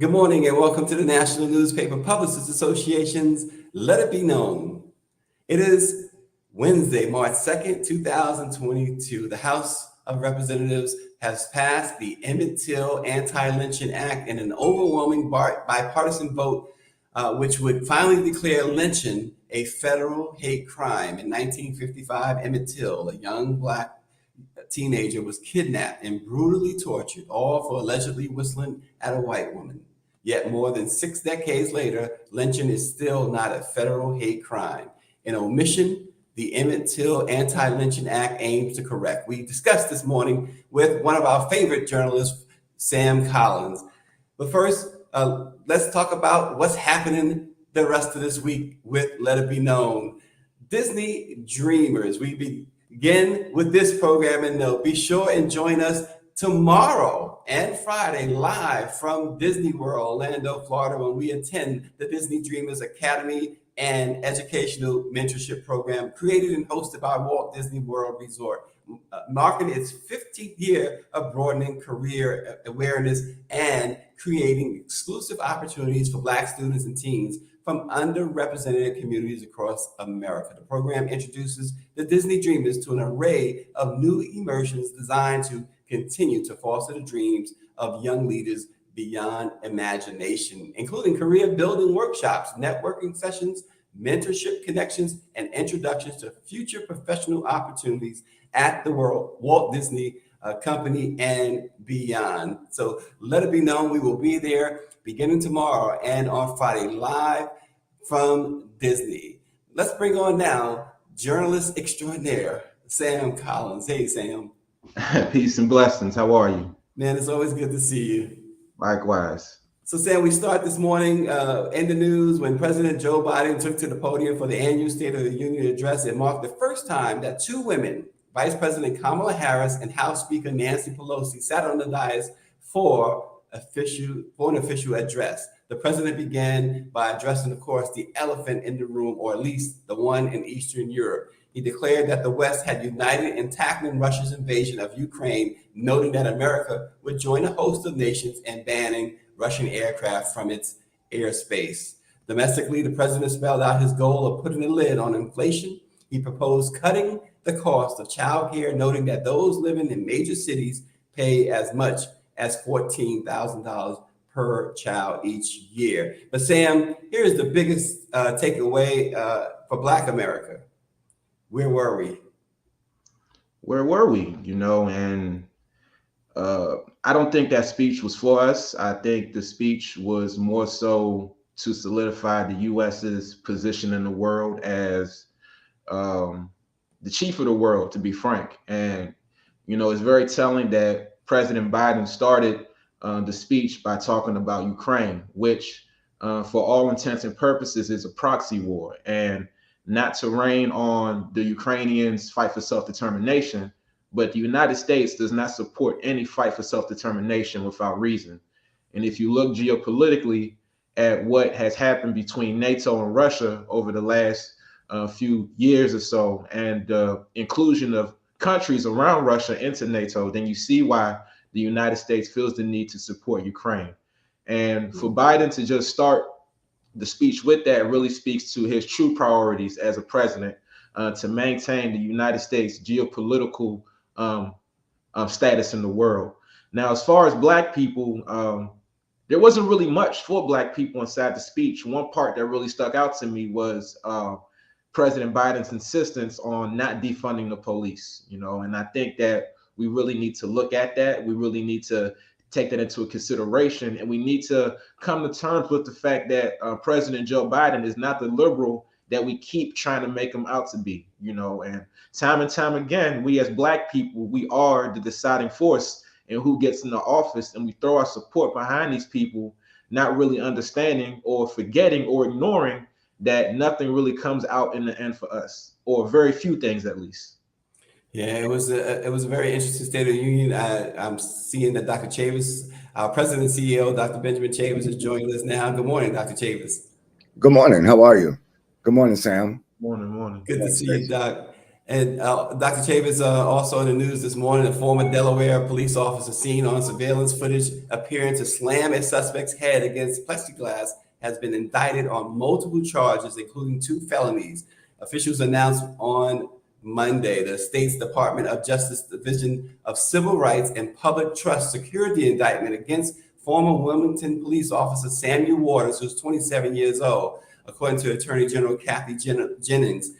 Good morning and welcome to the National Newspaper Publishers Association's Let It Be Known. It is Wednesday, March 2nd, 2022. The House of Representatives has passed the Emmett Till Anti-Lynching Act in an overwhelming bipartisan vote, which would finally declare lynching a federal hate crime. In 1955, Emmett Till, a young black teenager, was kidnapped and brutally tortured, all for allegedly whistling at a white woman. Yet more than 6 decades later, lynching is still not a federal hate crime. An omission the Emmett Till Anti-Lynching Act aims to correct. We discussed this morning with one of our favorite journalists, Sam Collins. But first, let's talk about what's happening the rest of this week with Let It Be Known. Disney Dreamers. We begin with this program, and be sure and join us tomorrow and Friday live from Disney World, Orlando, Florida, when we attend the Disney Dreamers Academy and Educational Mentorship Program created and hosted by Walt Disney World Resort, marking its 15th year of broadening career awareness and creating exclusive opportunities for Black students and teens from underrepresented communities across America. The program introduces the Disney Dreamers to an array of new immersions designed to continue to foster the dreams of young leaders beyond imagination, including career building workshops, networking sessions, mentorship connections, and introductions to future professional opportunities at the Walt Disney Company and beyond. So let it be known, we will be there beginning tomorrow and on Friday live from Disney. Let's bring on now journalist extraordinaire, Sam Collins. Hey, Sam. Peace and blessings. How are you? Man, it's always good to see you. Likewise. So, Sam, we start this morning in the news when President Joe Biden took to the podium for the annual State of the Union address. It marked the first time that two women, Vice President Kamala Harris and House Speaker Nancy Pelosi, sat on the dais for an official address. The president began by addressing, of course, the elephant in the room, or at least the one in Eastern Europe. He declared that the West had united in tackling Russia's invasion of Ukraine, noting that America would join a host of nations in banning Russian aircraft from its airspace. Domestically, the president spelled out his goal of putting a lid on inflation. He proposed cutting the cost of childcare, noting that those living in major cities pay as much as $14,000 per child each year. But Sam, here's the biggest takeaway for Black America. Where were we? Where were we? And I don't think that speech was for us. I think the speech was more so to solidify the U.S.'s position in the world as the chief of the world, to be frank. And, it's very telling that President Biden started the speech by talking about Ukraine, which for all intents and purposes is a proxy war, and not to rain on the Ukrainians' fight for self-determination, but the United States does not support any fight for self-determination without reason. And if you look geopolitically at what has happened between NATO and Russia over the last few years or so, and inclusion of countries around Russia into NATO, then you see why the United States feels the need to support Ukraine. And for Biden to just start the speech with that really speaks to his true priorities as a president, to maintain the United States geopolitical status in the world. Now, as far as Black people, there wasn't really much for Black people inside the speech. One part that really stuck out to me was President Biden's insistence on not defunding the police, and I think that we really need to look at that. We really need to take that into consideration, and we need to come to terms with the fact that President Joe Biden is not the liberal that we keep trying to make him out to be, and time again, we as Black people, we are the deciding force in who gets into office, and we throw our support behind these people, not really understanding or forgetting or ignoring that nothing really comes out in the end for us, or very few things at least. Yeah, it was a very interesting State of the Union. I'm seeing that Dr. Chavis, our President and CEO, Dr. Benjamin Chavis, is joining us now. Good morning, Dr. Chavis. Good morning. How are you? Good morning, Sam. Morning. Good to see you, Doc. And Dr. Chavis, also in the news this morning, a former Delaware police officer seen on surveillance footage appearing to slam a suspect's head against plexiglass has been indicted on multiple charges, including 2 felonies. Officials announced on Monday the state's Department of Justice Division of Civil Rights and Public Trust secured the indictment against former Wilmington police officer Samuel Waters, who's 27 years old, according to Attorney General Kathy Jennings.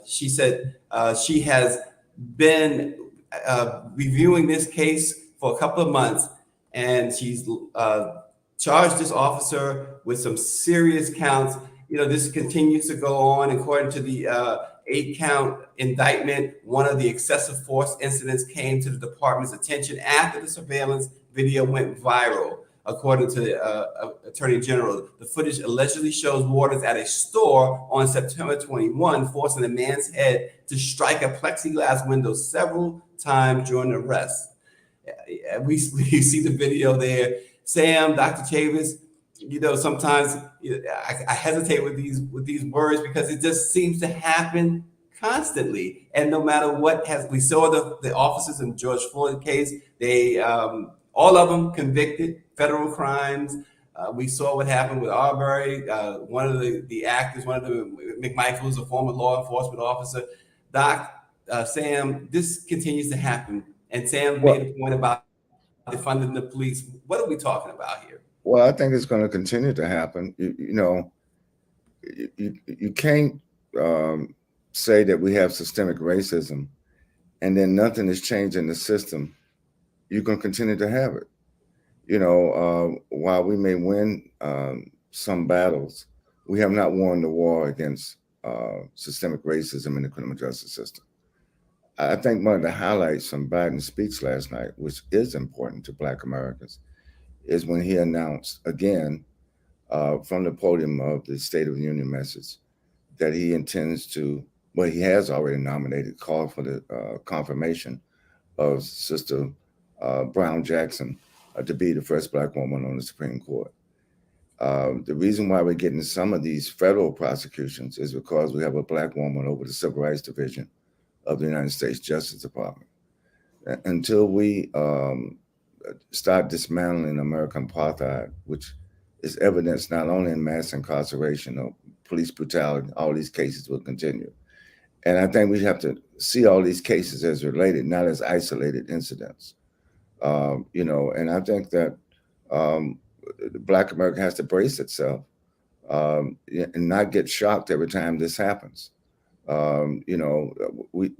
She said she has been reviewing this case for a couple of months, and she's charged this officer with some serious counts. This continues to go on. According to the 8-count indictment, one of the excessive force incidents came to the department's attention after the surveillance video went viral. According to the Attorney General, the footage allegedly shows Waters at a store on September 21, forcing a man's head to strike a plexiglass window several times during the arrest. We see the video there. Sam, Dr. Chavis, sometimes I hesitate with these words because it just seems to happen constantly. And no matter what we saw the officers in George Floyd case, they all of them convicted, federal crimes. We saw what happened with Arbery. One of the actors, one of the McMichael's, a former law enforcement officer. Doc, Sam, this continues to happen. And Sam made a point about defunding the police. What are we talking about here? Well, I think it's going to continue to happen. You can't say that we have systemic racism and then nothing is changed in the system. You're going to continue to have it. While we may win some battles, we have not won the war against systemic racism in the criminal justice system. I think one of the highlights from Biden's speech last night, which is important to Black Americans, is when he announced again from the podium of the State of the Union message that he intends to, well, he has already nominated, called for the confirmation of Sister Brown Jackson to be the first Black woman on the Supreme Court. The reason why we're getting some of these federal prosecutions is because we have a Black woman over the Civil Rights Division of the United States Justice Department. Until we start dismantling American apartheid, which is evidenced not only in mass incarceration or police brutality, all these cases will continue. And I think we have to see all these cases as related, not as isolated incidents. And I think that Black America has to brace itself and not get shocked every time this happens. Are we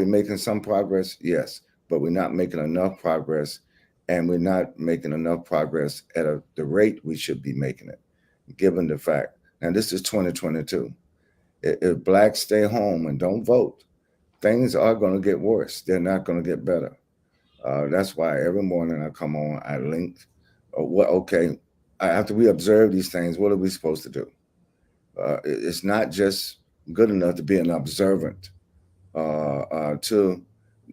making some progress? Yes, but we're not making enough progress, and we're not making enough progress at the rate we should be making it, given the fact. Now, this is 2022. If Blacks stay home and don't vote, things are going to get worse. They're not going to get better. That's why every morning I come on, I link. After we observe these things, what are we supposed to do? It's not just good enough to be an observant to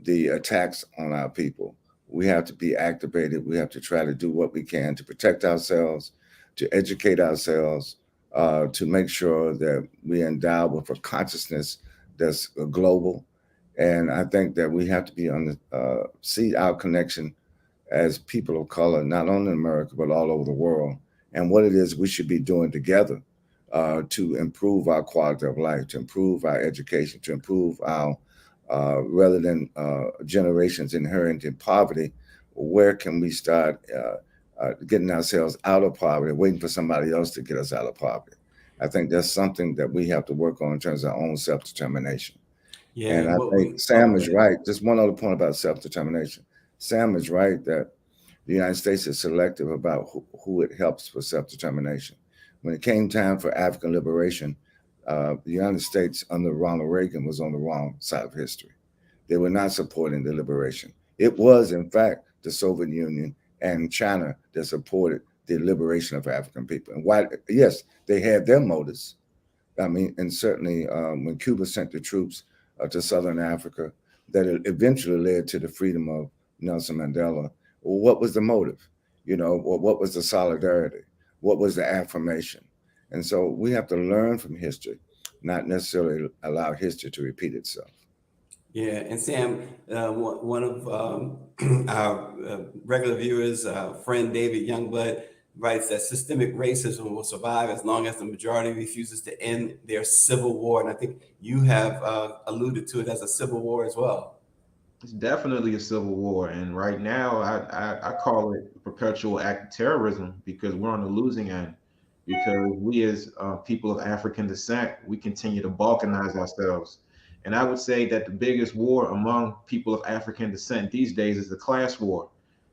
the attacks on our people. We have to be activated. We have to try to do what we can to protect ourselves, to educate ourselves, to make sure that we endow with a consciousness that's global. And I think that we have to be see our connection as people of color, not only in America, but all over the world, and what it is we should be doing together to improve our quality of life, to improve our education, to improve our, rather than generations inherent in poverty, where can we start getting ourselves out of poverty, waiting for somebody else to get us out of poverty? I think that's something that we have to work on in terms of our own self-determination. Yeah, and I think Sam is right. Just one other point about self-determination. Sam is right that the United States is selective about who it helps for self-determination. When it came time for African liberation, the United States under Ronald Reagan was on the wrong side of history. They were not supporting the liberation. It was, in fact, the Soviet Union and China that supported the liberation of African people. And why? Yes, they had their motives. I mean, and certainly when Cuba sent the troops to Southern Africa, that eventually led to the freedom of Nelson Mandela. Well, what was the motive? What was the solidarity? What was the affirmation? And so we have to learn from history. not necessarily allow history to repeat itself. Yeah, and Sam, one of our regular viewers, friend David Youngblood, writes that systemic racism will survive as long as the majority refuses to end their civil war. And I think you have alluded to it as a civil war as well. It's definitely a civil war, and right now I call it a perpetual act of terrorism because we're on the losing end. Because we as people of African descent, we continue to balkanize ourselves. And I would say that the biggest war among people of African descent these days is the class war,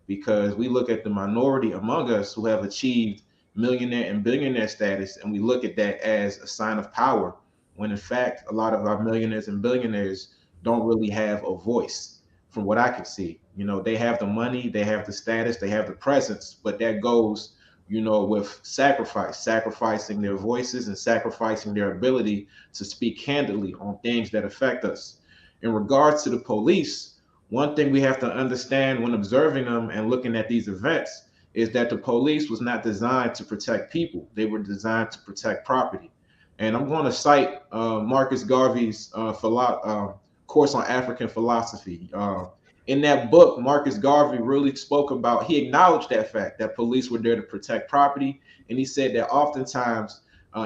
because we look at the minority among us who have achieved millionaire and billionaire status, and we look at that as a sign of power, when in fact, a lot of our millionaires and billionaires don't really have a voice from what I can see. You know, they have the money, they have the status, they have the presence, but that goes, you know, with sacrificing their voices and sacrificing their ability to speak candidly on things that affect us. In regards to the police, one thing we have to understand when observing them and looking at these events is that the police was not designed to protect people. They were designed to protect property. And I'm going to cite Marcus Garvey's course on African philosophy. In that book, Marcus Garvey really spoke about, he acknowledged that fact that police were there to protect property. And he said that oftentimes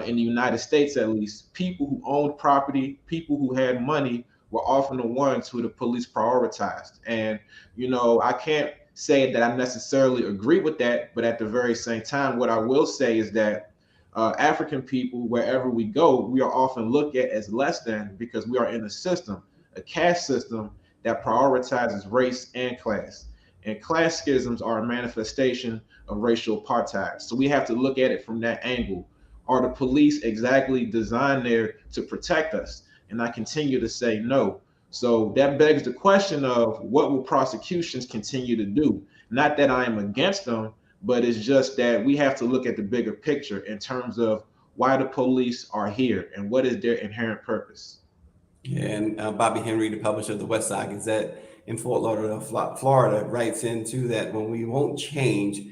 in the United States, at least, people who owned property, people who had money were often the ones who the police prioritized. And, you know, I can't say that I necessarily agree with that, but at the very same time, what I will say is that African people, wherever we go, we are often looked at as less than because we are in a system, a caste system that prioritizes race and class. And class schisms are a manifestation of racial apartheid. So we have to look at it from that angle. Are the police exactly designed there to protect us? And I continue to say no. So that begs the question of what will prosecutions continue to do? Not that I am against them, but it's just that we have to look at the bigger picture in terms of why the police are here and what is their inherent purpose. Yeah, and Bobby Henry, the publisher of the West Side Gazette in Fort Lauderdale, Florida, writes into that when we won't change,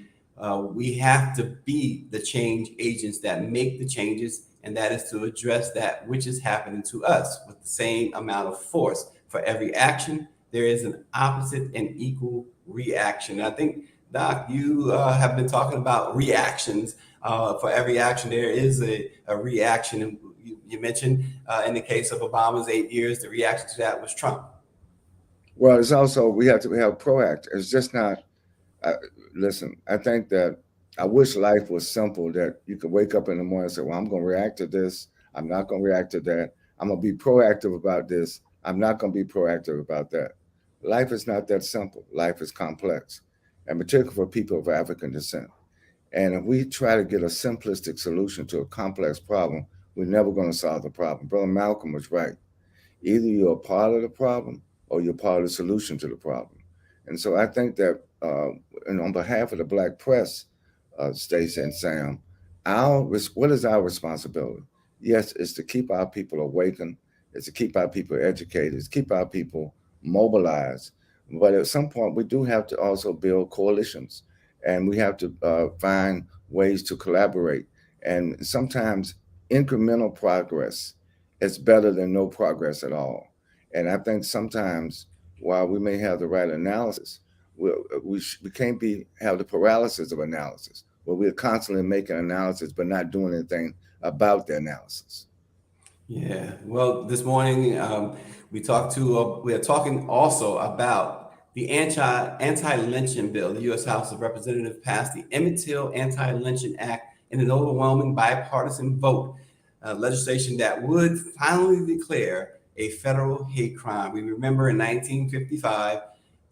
we have to be the change agents that make the changes, and that is to address that which is happening to us with the same amount of force. For every action, there is an opposite and equal reaction. And I think, Doc, you have been talking about reactions. For every action, there is a reaction. And you mentioned in the case of Obama's 8 years, the reaction to that was Trump. Well, it's also, we have proactive. It's just not, listen, I think that I wish life was simple, that you could wake up in the morning and say, well, I'm going to react to this. I'm not going to react to that. I'm going to be proactive about this. I'm not going to be proactive about that. Life is not that simple. Life is complex, and particularly for people of African descent. And if we try to get a simplistic solution to a complex problem, we're never going to solve the problem. Brother Malcolm was right. Either you're a part of the problem or you're part of the solution to the problem. And so I think that, and on behalf of the Black press, Stacey and Sam, what is our responsibility? Yes, it's to keep our people awakened. It's to keep our people educated. It's to keep our people mobilized. But at some point, we do have to also build coalitions, and we have to find ways to collaborate. And sometimes incremental progress is better than no progress at all. And I think sometimes, while we may have the right analysis, we can't have the paralysis of analysis, where we're constantly making analysis but not doing anything about the analysis. Yeah. Well, this morning we are talking also about the anti-lynching bill. The U.S. House of Representatives passed the Emmett Till Anti-Lynching Act in an overwhelming bipartisan vote, legislation that would finally declare a federal hate crime. We remember in 1955,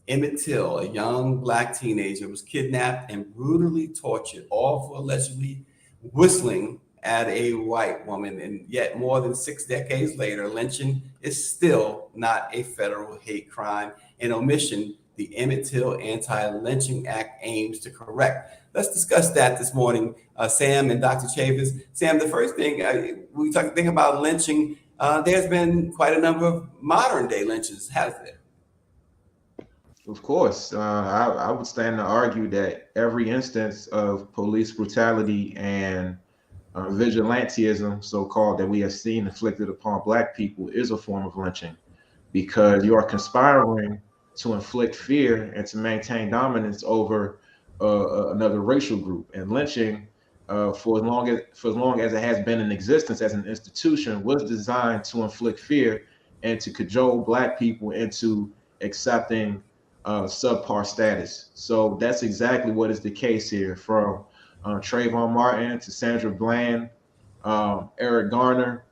Emmett Till, a young Black teenager, was kidnapped and brutally tortured, all for allegedly whistling at a white woman. And yet more than 6 decades later, lynching is still not a federal hate crime, an omission the Emmett Till Anti-Lynching Act aims to correct. Let's discuss that this morning, Sam and Dr. Chavis. Sam, the first thing we think about lynching, there's been quite a number of modern day lynches, hasn't there? Of course, I would stand to argue that every instance of police brutality and Vigilantism, so-called, that we have seen inflicted upon Black people is a form of lynching, because you are conspiring to inflict fear and to maintain dominance over another racial group. And lynching, for as long as it has been in existence as an institution, was designed to inflict fear and to cajole Black people into accepting subpar status. So that's exactly what is the case here, from Trayvon Martin to Sandra Bland, Eric Garner,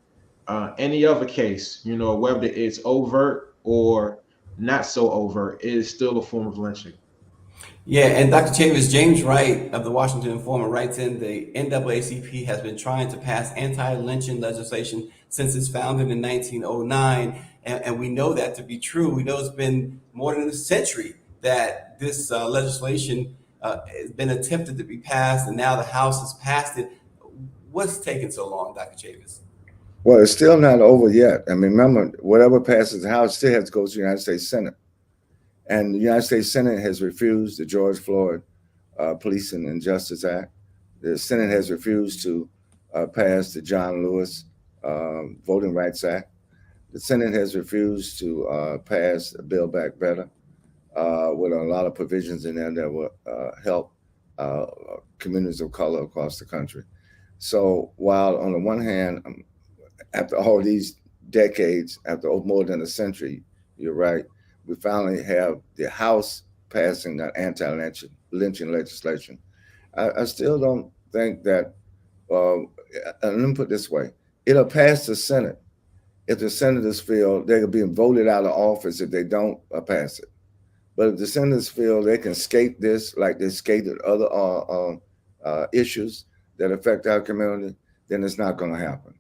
any other case, whether it's overt or not so overt, it is still a form of lynching. Yeah, and Dr. Chavis, James Wright of the Washington Informer writes in, the NAACP has been trying to pass anti-lynching legislation since its founding in 1909, and we know that to be true. We know it's been more than a century that this legislation has been attempted to be passed, and now the House has passed it. What's taking so long, Dr. Chavis? Well, it's still not over yet. I mean, remember, whatever passes the House still has to go to the United States Senate. And the United States Senate has refused the George Floyd Policing and Justice Act. The Senate has refused to pass the John Lewis Voting Rights Act. The Senate has refused to pass the Build Back Better, with a lot of provisions in there that will help communities of color across the country. So while on the one hand, after all these decades, after more than a century, you're right, we finally have the House passing that anti-lynching legislation. I still don't think that, let me put it this way, it'll pass the Senate if the senators feel they're being voted out of office if they don't pass it. But if the senators feel they can skate this like they skated other issues that affect our community, then it's not going to happen.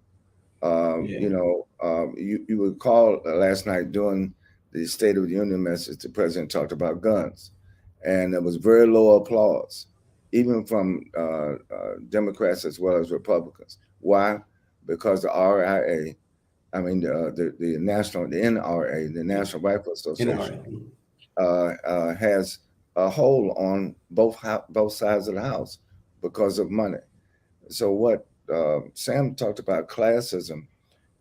You would call last night during the State of the Union message, the president talked about guns, and there was very low applause, even from Democrats as well as Republicans. Why? Because the RIA, I mean the NRA, the National Rifle Association, has a hold on both sides of the house because of money. So what Sam talked about, classism,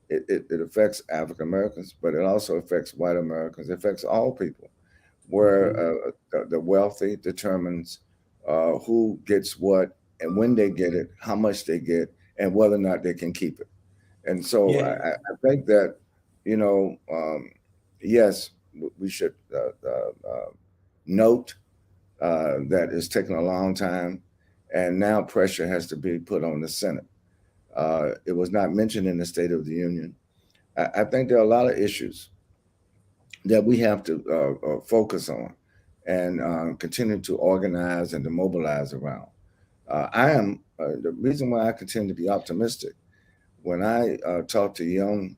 it affects African Americans, but it also affects white Americans. It affects all people, where the wealthy determines who gets what and when they get it, how much they get, and whether or not they can keep it. And so I think that, yes, we should note that it's taken a long time, and now pressure has to be put on the Senate. It was not mentioned in the State of the Union. I think there are a lot of issues that we have to focus on and continue to organize and to mobilize around. I am the reason why I continue to be optimistic when I talk to young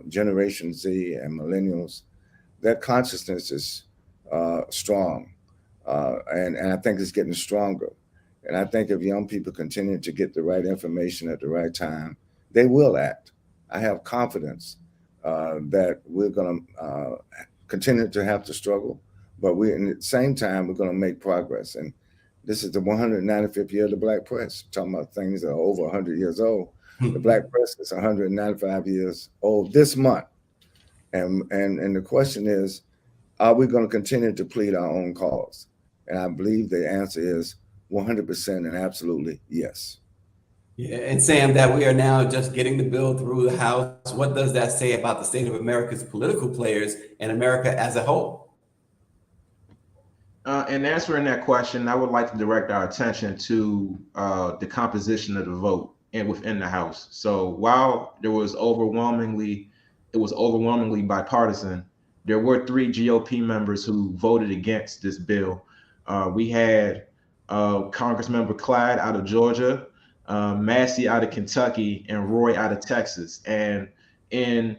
Generation Z and millennials. Their consciousness is strong, and I think it's getting stronger. And I think if young people continue to get the right information at the right time, they will act. I have confidence that we're going to continue to have to struggle, but at the same time, we're going to make progress. And this is the 195th year of the Black press, talking about things that are over 100 years old. The Black press is 195 years old this month. And the question is, are we going to continue to plead our own cause? And I believe the answer is 100% and absolutely yes. Yeah, and Sam, that we are now just getting the bill through the House, what does that say about the state of America's political players and America as a whole? In answering that question, I would like to direct our attention to the composition of the vote and within the House. So while it was overwhelmingly bipartisan, there were 3 GOP members who voted against this bill. We had Congressmember Clyde out of Georgia, Massey out of Kentucky, and Roy out of Texas. And in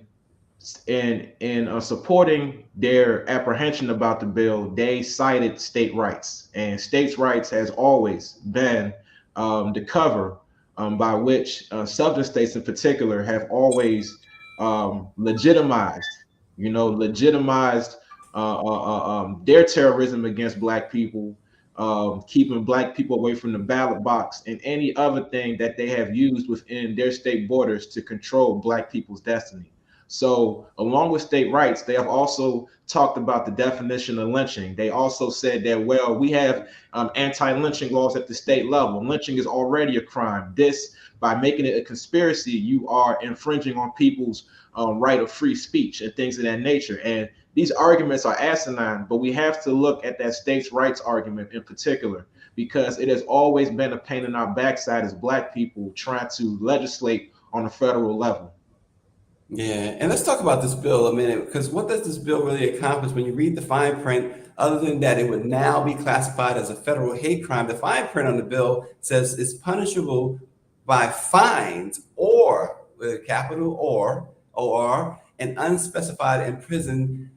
supporting their apprehension about the bill, they cited state rights, and states' rights has always been the cover by which southern states in particular have always legitimized their terrorism against Black people keeping Black people away from the ballot box, and any other thing that they have used within their state borders to control Black people's destiny. So, along with state rights, they have also talked about the definition of lynching. They also said that, well, we have anti-lynching laws at the state level. Lynching is already a crime. This, by making it a conspiracy, you are infringing on people's right of free speech and things of that nature. And these arguments are asinine, but we have to look at that states' rights argument in particular, because it has always been a pain in our backside as Black people trying to legislate on a federal level. Yeah, and let's talk about this bill a minute, because what does this bill really accomplish when you read the fine print? Other than that, it would now be classified as a federal hate crime. The fine print on the bill says it's punishable by fines or, with a capital or an unspecified imprisoned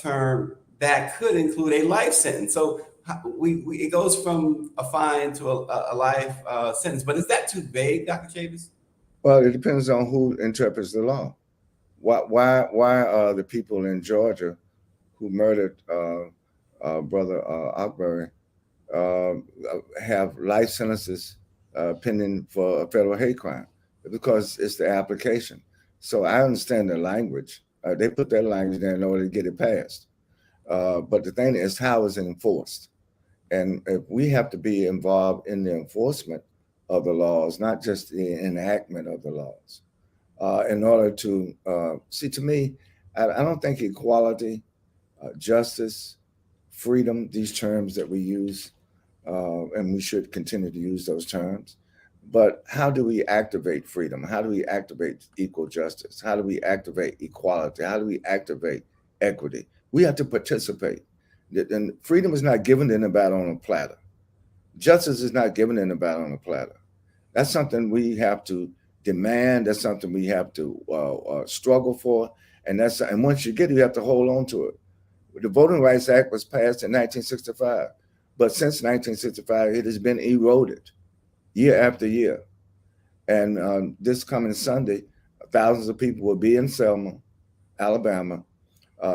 term that could include a life sentence. So it goes from a fine to a life sentence. But is that too vague, Dr. Chavis? Well, it depends on who interprets the law. Why are the people in Georgia who murdered Brother Arbery have life sentences pending for a federal hate crime? Because it's the application. So I understand the language. They put that language there in order to get it passed. But the thing is, how is it enforced? And if we have to be involved in the enforcement of the laws, not just the enactment of the laws, in order to see, to me, I don't think equality, justice, freedom, these terms that we use, and we should continue to use those terms. But how do we activate freedom? How do we activate equal justice? How do we activate equality? How do we activate equity? We have to participate. And freedom is not given to anybody on a platter. Justice is not given to anybody on a platter. That's something we have to demand. That's something we have to struggle for. And once you get it, you have to hold on to it. The Voting Rights Act was passed in 1965, but since 1965, it has been eroded year after year. And this coming Sunday, thousands of people will be in Selma, Alabama,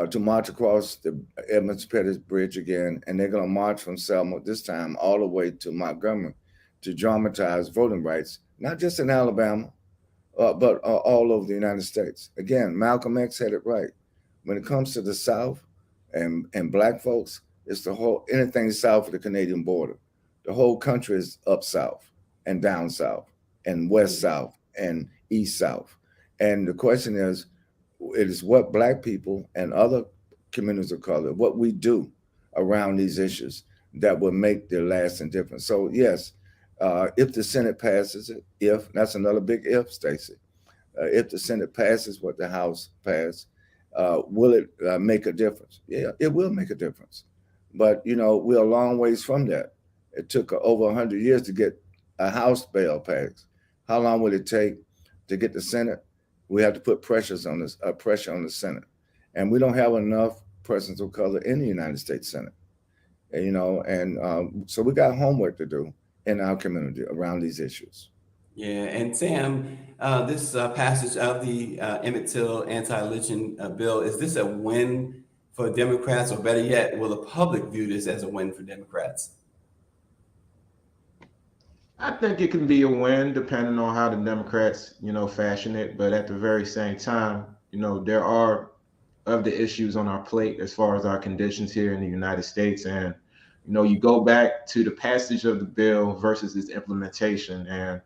to march across the Emmett Till Bridge again. And they're going to march from Selma this time all the way to Montgomery to dramatize voting rights, not just in Alabama, but all over the United States. Again, Malcolm X had it right. When it comes to the South and Black folks, it's the whole, anything south of the Canadian border. The whole country is up south and down south and west south and east south. And the question is, it is what Black people and other communities of color, what we do around these issues that will make the lasting difference. So yes, if the Senate passes it, that's another big if, Stacey. If the Senate passes what the House passed, will it make a difference? Yeah, it will make a difference. But, we're a long ways from that. It took over 100 years to get a House bill passed. How long will it take to get the Senate? We have to put pressure on the Senate. And we don't have enough persons of color in the United States Senate. So we got homework to do in our community around these issues. Yeah, and Sam, this passage of the Emmett Till Anti-Lynching bill, is this a win for Democrats, or better yet, will the public view this as a win for Democrats? I think it can be a win depending on how the Democrats, fashion it. But at the very same time, there are other issues on our plate as far as our conditions here in the United States. And, you go back to the passage of the bill versus its implementation, and,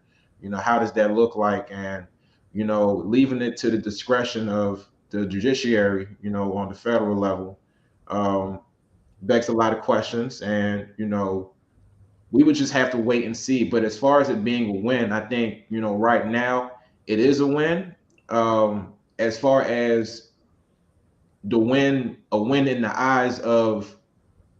how does that look like? And, leaving it to the discretion of the judiciary, on the federal level, begs a lot of questions. And, we would just have to wait and see. But as far as it being a win, I think, right now it is a win. As far as a win in the eyes of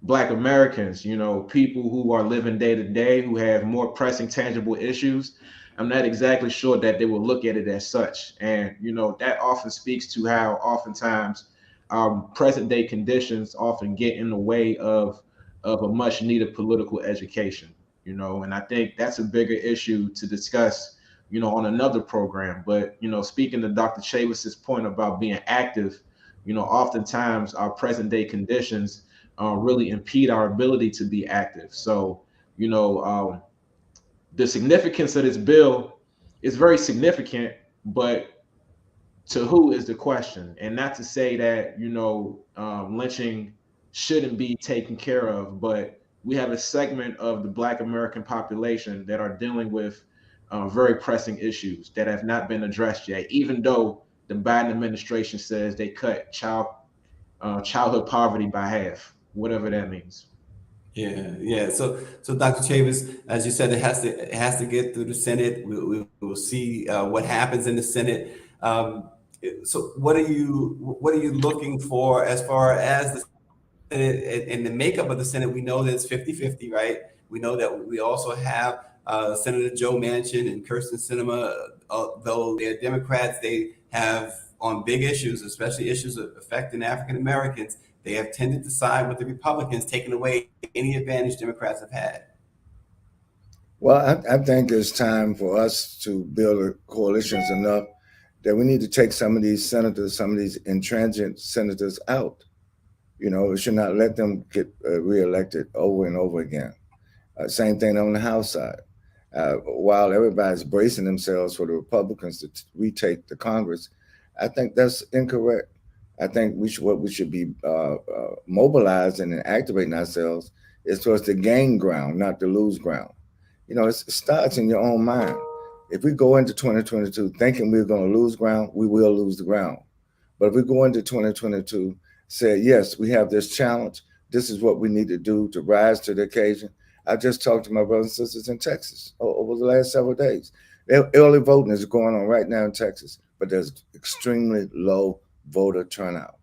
Black Americans, people who are living day to day, who have more pressing, tangible issues, I'm not exactly sure that they will look at it as such. And, that often speaks to how oftentimes our present day conditions often get in the way of a much needed political education, and I think that's a bigger issue to discuss, on another program. But, speaking to Dr. Chavis's point about being active, oftentimes our present day conditions really impede our ability to be active. So, you know, the significance of this bill is very significant, but to who is the question? And not to say that, you know, lynching shouldn't be taken care of, but we have a segment of the Black American population that are dealing with very pressing issues that have not been addressed yet, even though the Biden administration says they cut childhood poverty by half, whatever that means. Yeah, yeah. So Dr. Chavis, as you said, it has to get through the Senate. We'll see what happens in the Senate. So what are you looking for as far as the Senate and the makeup of the Senate? We know that it's 50-50, right? We know that we also have Senator Joe Manchin and Kirsten Sinema, though they're Democrats, they have on big issues, especially issues affecting African Americans, they have tended to side with the Republicans, taking away any advantage Democrats have had. Well, I think it's time for us to build coalitions enough that we need to take some of these senators, some of these intransigent senators out. You know, we should not let them get reelected over and over again. Same thing on the House side. While everybody's bracing themselves for the Republicans to retake the Congress, I think that's incorrect. I think what we should be mobilizing and activating ourselves is towards to gain ground, not to lose ground. You know, it starts in your own mind. If we go into 2022 thinking we're going to lose ground, we will lose the ground. But if we go into 2022, say, yes, we have this challenge. This is what we need to do to rise to the occasion. I just talked to my brothers and sisters in Texas over the last several days. Early voting is going on right now in Texas, but there's extremely low voter turnout.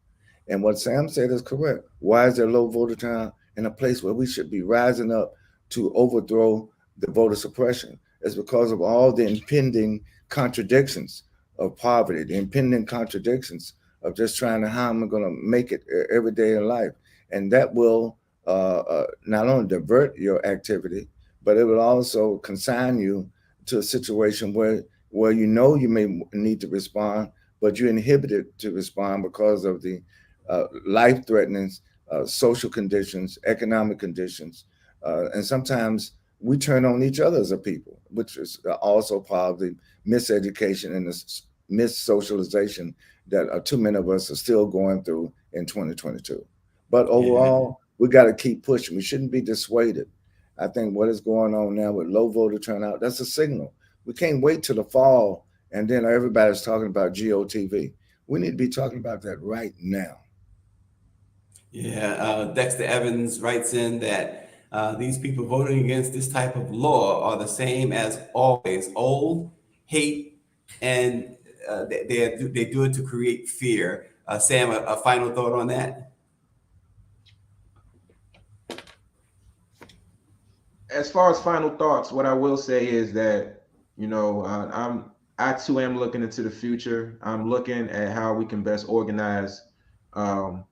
And what Sam said is correct. Why is there low voter turnout in a place where we should be rising up to overthrow the voter suppression? It's because of all the impending contradictions of poverty, the impending contradictions of just trying to how am I going to make it every day in life. And that will not only divert your activity, but it will also consign you to a situation where you know you may need to respond, but you're inhibited to respond because of the life-threatening social conditions, economic conditions, and sometimes we turn on each other as a people, which is also part of the miseducation and the mis-socialization that too many of us are still going through in 2022. But overall, we got to keep pushing. We shouldn't be dissuaded. I think what is going on now with low voter turnout, that's a signal. We can't wait till the fall and then everybody's talking about GOTV. We need to be talking about that right now. Yeah, Dexter Evans writes in that these people voting against this type of law are the same as always: old, hate, and they do it to create fear. Sam, a final thought on that? As far as final thoughts, what I will say is that, you know, I too am looking into the future. I'm looking at how we can best organize, and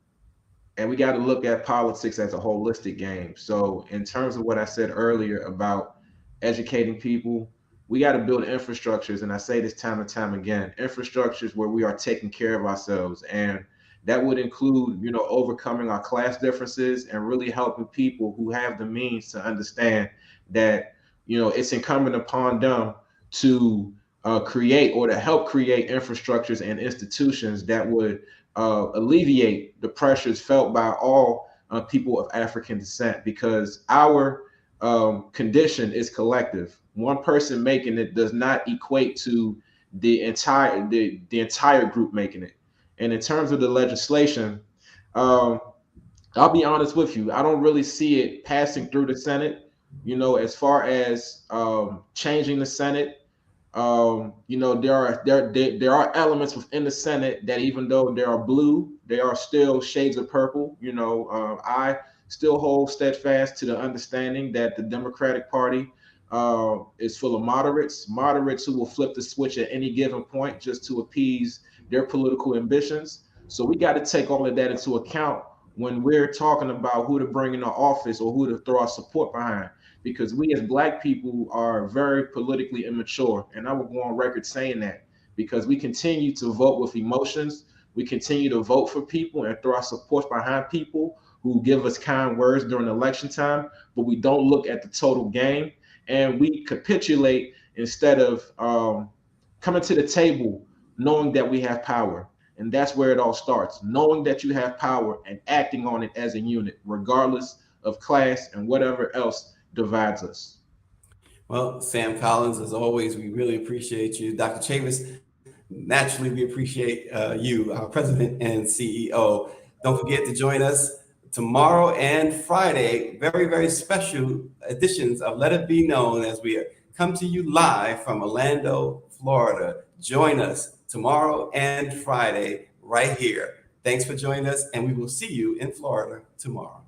we got to look at politics as a holistic game. So in terms of what I said earlier about educating people, we got to build infrastructures. And I say this time and time again, infrastructures where we are taking care of ourselves. And that would include, you know, overcoming our class differences and really helping people who have the means to understand that, you know, it's incumbent upon them to create or to help create infrastructures and institutions that would alleviate the pressures felt by all people of African descent, because our condition is collective. One person making it does not equate to the entire group making it. And in terms of the legislation, I'll be honest with you, I don't really see it passing through the Senate. You know, as far as changing the Senate, you know, there are elements within the Senate that, even though they are blue, they are still shades of purple. You know, I still hold steadfast to the understanding that the Democratic Party is full of moderates who will flip the switch at any given point just to appease their political ambitions. So we got to take all of that into account when we're talking about who to bring into office or who to throw our support behind, because we as Black people are very politically immature. And I will go on record saying that, because we continue to vote with emotions. We continue to vote for people and throw our support behind people who give us kind words during election time, but we don't look at the total game, and we capitulate instead of coming to the table knowing that we have power. And that's where it all starts, knowing that you have power and acting on it as a unit, regardless of class and whatever else divides us. Well, Sam Collins, as always, we really appreciate you. Dr. Chavis, naturally, we appreciate you, our president and CEO. Don't forget to join us tomorrow and Friday, very, very special editions of Let It Be Known as we come to you live from Orlando, Florida. Join us tomorrow and Friday right here. Thanks for joining us, and we will see you in Florida tomorrow.